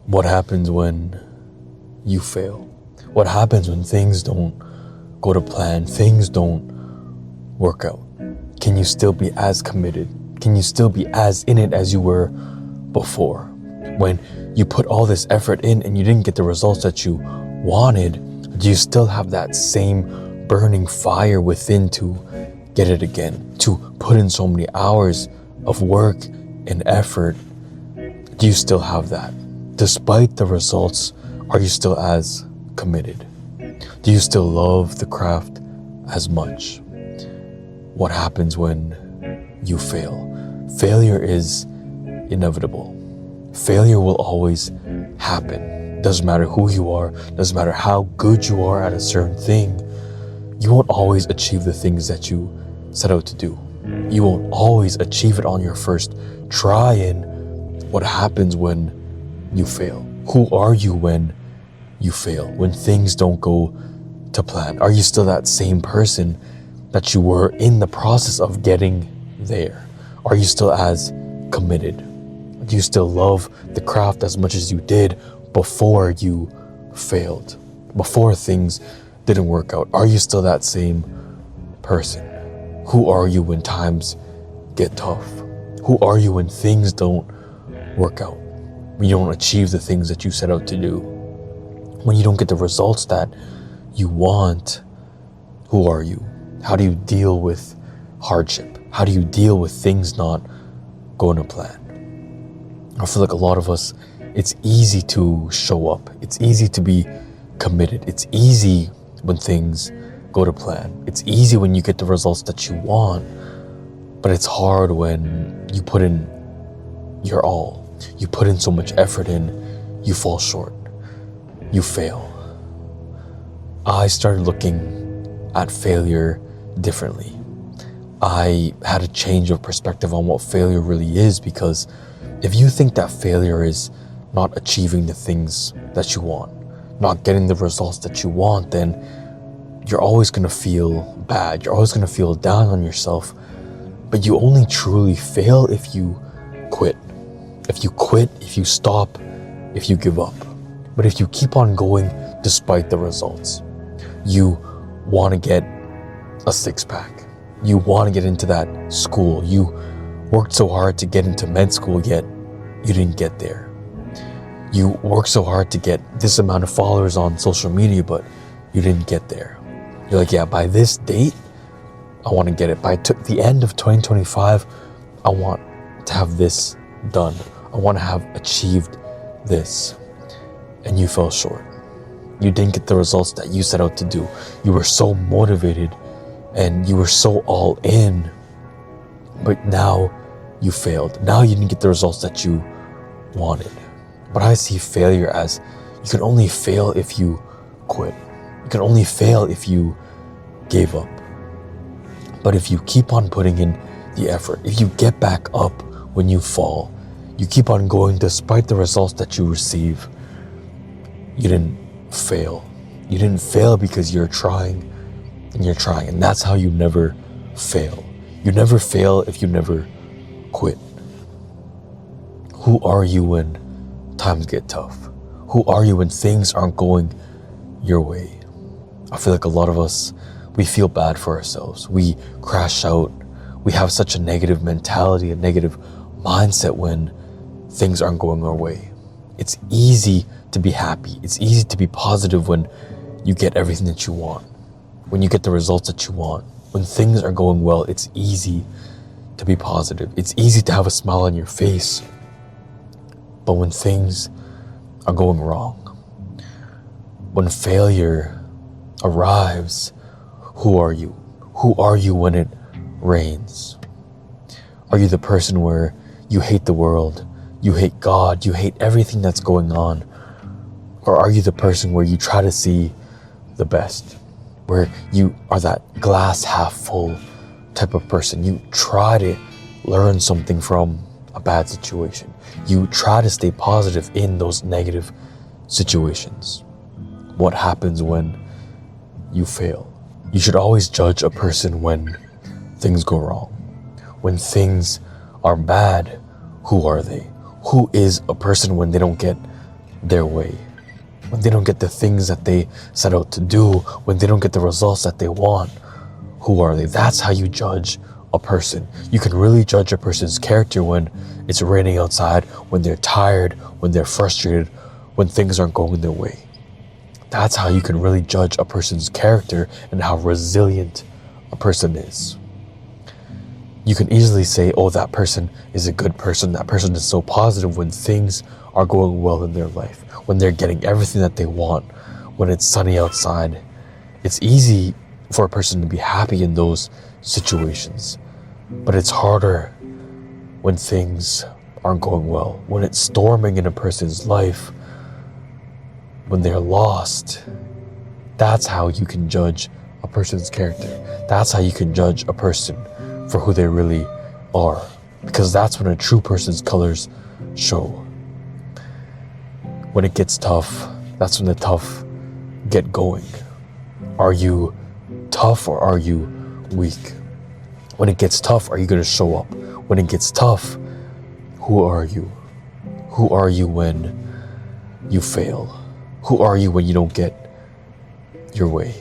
What happens when you fail? What happens when things don't go to plan, things don't work out? Can you still be as committed? Can you still be as in it as you were before? When you put all this effort in and you didn't get the results that you wanted, do you still have that same burning fire within to get it again? To put in so many hours of work and effort, do you still have that? Despite the results, are you still as committed? Do you still love the craft as much? What happens when you fail? Failure is inevitable. Failure will always happen. Doesn't matter who you are, doesn't matter how good you are at a certain thing, you won't always achieve the things that you set out to do. You won't always achieve it on your first try. And what happens when you fail? Who are you when you fail? When things don't go to plan? Are you still that same person that you were in the process of getting there? Are you still as committed? Do you still love the craft as much as you did before you failed? Before things didn't work out? Are you still that same person? Who are you when times get tough? Who are you when things don't work out? When you don't achieve the things that you set out to do? When you don't get the results that you want, who are you? How do you deal with hardship? How do you deal with things not going to plan? I feel like a lot of us, it's easy to show up. It's easy to be committed. It's easy when things go to plan. It's easy when you get the results that you want, but it's hard when you put in your all. You put in so much effort in, you fall short. You fail. I started looking at failure differently. I had a change of perspective on what failure really is, because if you think that failure is not achieving the things that you want, not getting the results that you want, then you're always going to feel bad. You're always going to feel down on yourself. But you only truly fail if you quit. If you quit, if you stop, if you give up. But if you keep on going despite the results, you want to get a six-pack. You want to get into that school. You worked so hard to get into med school, yet you didn't get there. You worked so hard to get this amount of followers on social media, but you didn't get there. You're like, yeah, by this date, I want to get it. By the end of 2025, I want to have this done. I want to have achieved this. And you fell short. You didn't get the results that you set out to do. You were so motivated and you were so all in, but now you failed. Now you didn't get the results that you wanted. But I see failure as you can only fail if you quit. You can only fail if you gave up. But if you keep on putting in the effort, if you get back up when you fall, you keep on going despite the results that you receive, you didn't fail. You didn't fail because you're trying and you're trying. And that's how you never fail. You never fail if you never quit. Who are you when times get tough? Who are you when things aren't going your way? I feel like a lot of us, we feel bad for ourselves. We crash out. We have such a negative mentality, a negative mindset when things aren't going our way. It's easy to be happy. It's easy to be positive when you get everything that you want, when you get the results that you want. When things are going well, it's easy to be positive. It's easy to have a smile on your face. But when things are going wrong, when failure arrives, who are you? Who are you when it rains? Are you the person where you hate the world, you hate God, you hate everything that's going on? Or are you the person where you try to see the best, where you are that glass half full type of person? You try to learn something from a bad situation. You try to stay positive in those negative situations. What happens when you fail? You should always judge a person when things go wrong. When things are bad, who are they? Who is a person when they don't get their way, when they don't get the things that they set out to do, when they don't get the results that they want, who are they? That's how you judge a person. You can really judge a person's character when it's raining outside, when they're tired, when they're frustrated, when things aren't going their way. That's how you can really judge a person's character and how resilient a person is. You can easily say, oh, that person is a good person. That person is so positive when things are going well in their life, when they're getting everything that they want, when it's sunny outside. It's easy for a person to be happy in those situations, but it's harder when things aren't going well, when it's storming in a person's life, when they're lost. That's how you can judge a person's character. That's how you can judge a person for who they really are, because that's when a true person's colors show. When it gets tough, that's when the tough get going. Are you tough or are you weak? When it gets tough, are you going to show up? When it gets tough, who are you? Who are you when you fail? Who are you when you don't get your way?